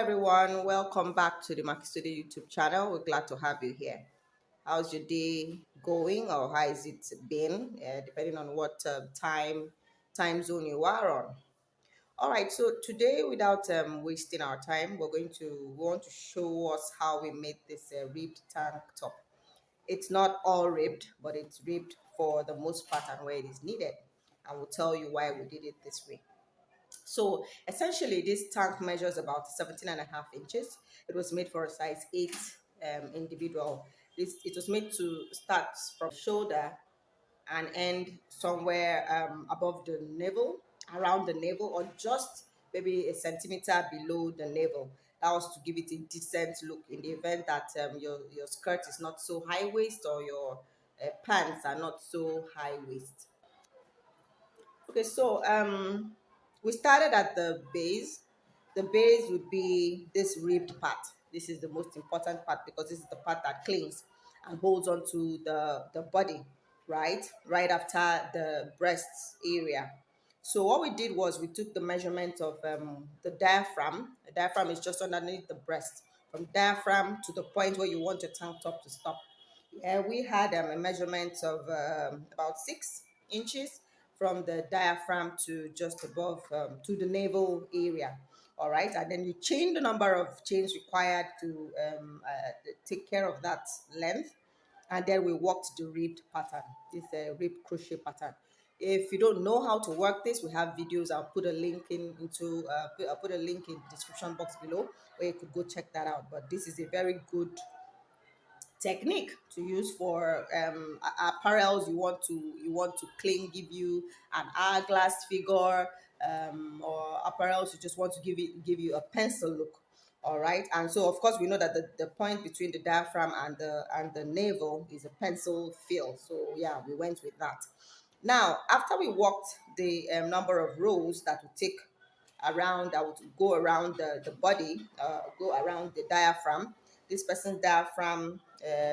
everyone, welcome back to the Makisode YouTube channel. We're glad to have you here. How's your day going, or how has it been, depending on what time zone you are on? All right, so today, without wasting our time, we want to show us how we made this ribbed tank top. It's not all ribbed, but it's ribbed for the most part and where it is needed. And we'll tell you why we did it this way. So essentially, this tank measures about 17.5 inches. It was made for a size 8 individual. It was made to start from shoulder and end somewhere above the navel, around the navel, or just maybe a centimeter below the navel. That was to give it a decent look in the event that your skirt is not so high waist, or your pants are not so high waist. Okay, so we started at the base. The base would be this ribbed part. This is the most important part because this is the part that clings and holds onto the body, right? Right after the breasts area. So what we did was we took the measurement of the diaphragm. The diaphragm is just underneath the breast. From diaphragm to the point where you want your tank top to stop. Yeah, we had a measurement of about 6 inches from the diaphragm to just above to the navel area. All right, and then you chain the number of chains required to take care of that length, and then we worked the ribbed pattern. This ribbed crochet pattern. If you don't know how to work this, we have videos. I'll put a link I'll put a link in the description box below where you could go check that out. But this is a very good technique to use for apparels you want to clean, give you an hourglass figure, or apparels you just want to give you a pencil look. All right, and so of course we know that the point between the diaphragm and the navel is a pencil fill. So yeah, we went with that. Now after we worked the number of rows that would take around, that would go around the body, go around the diaphragm. This person's diaphragm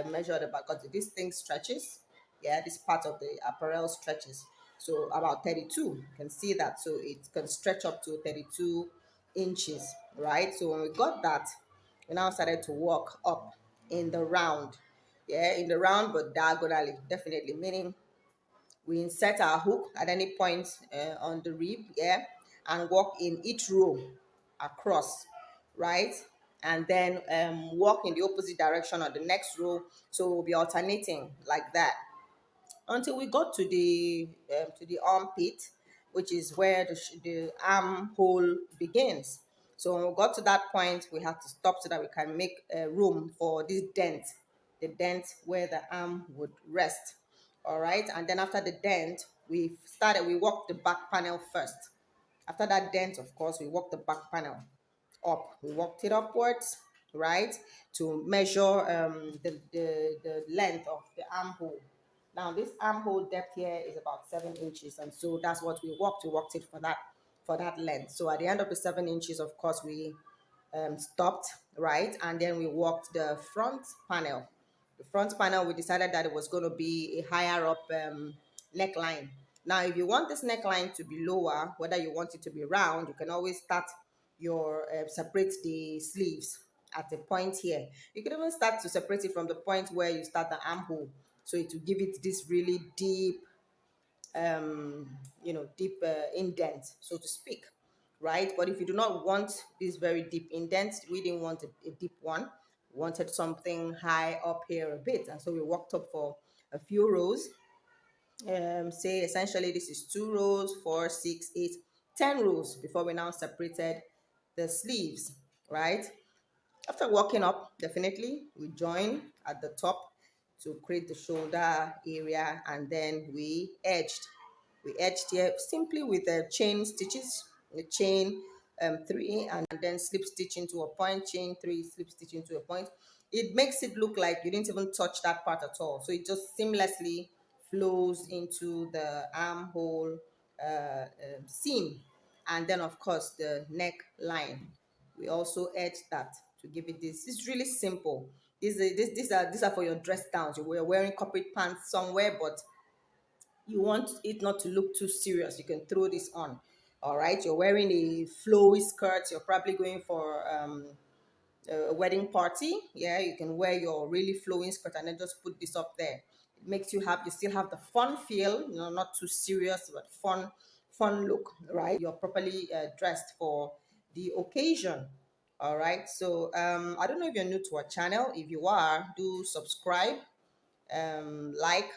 measured about, because this thing stretches. Yeah, this part of the apparel stretches. So about 32, you can see that. So it can stretch up to 32 inches, right? So when we got that, we now started to walk up in the round. Yeah, in the round, but diagonally, definitely, meaning we insert our hook at any point on the rib, yeah, and walk in each row across, right? And then walk in the opposite direction on the next row. So we'll be alternating like that until we got to the armpit, which is where the armhole begins. So when we got to that point, we had to stop so that we can make room for this dent, the dent where the arm would rest. All right, and then after the dent, we walked the back panel first. After that dent, of course, we walked the back panel up. We walked it upwards, right, to measure the length of the armhole. Now, this armhole depth here is about 7 inches, and so that's what we walked. We walked it for that length. So at the end of the 7 inches, of course, we stopped, right, and then we walked the front panel. The front panel, we decided that it was going to be a higher up neckline. Now, if you want this neckline to be lower, whether you want it to be round, you can always start your separate the sleeves at the point here. You can even start to separate it from the point where you start the armhole, so it will give it this really deep deep indent, so to speak, right? But if you do not want this very deep indent, we didn't want a deep one. We wanted something high up here a bit, and so we walked up for a few rows. Say essentially this is 2 rows, 4, 6, 8, 10 rows before we now separated the sleeves, right? After walking up, definitely we join at the top to create the shoulder area, and then we edged here simply with the chain stitches, the chain 3, and then slip stitch into a point, chain 3, slip stitch into a point. It makes it look like you didn't even touch that part at all, so it just seamlessly flows into the armhole seam. And then of course the neckline, we also edge that to give it this. It's really simple. These are for your dress downs. You're wearing corporate pants somewhere, but you want it not to look too serious. You can throw this on. All right, you're wearing a flowy skirt, you're probably going for a wedding party. Yeah, you can wear your really flowing skirt and then just put this up there. It makes you have, you still have the fun feel, not too serious, but fun look, right? You're properly dressed for the occasion. All right, so I don't know if you're new to our channel. If you are, do subscribe, like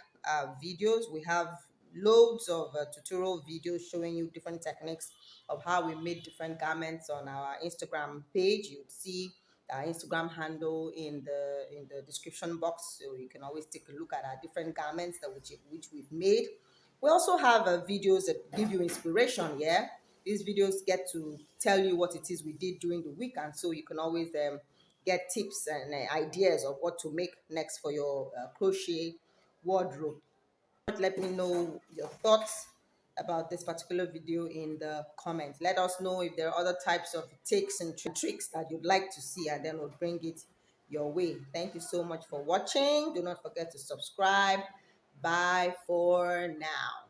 videos. We have loads of tutorial videos showing you different techniques of how we made different garments on our Instagram page. You'd see our Instagram handle in the description box, so you can always take a look at our different garments that which we've made. We also have videos that give you inspiration. Yeah, these videos get to tell you what it is we did during the week, and so you can always get tips and ideas of what to make next for your crochet wardrobe. Let me know your thoughts about this particular video in the comments. Let us know if there are other types of tips and tricks that you'd like to see, and then we'll bring it your way. Thank you so much for watching. Do not forget to subscribe. Bye for now.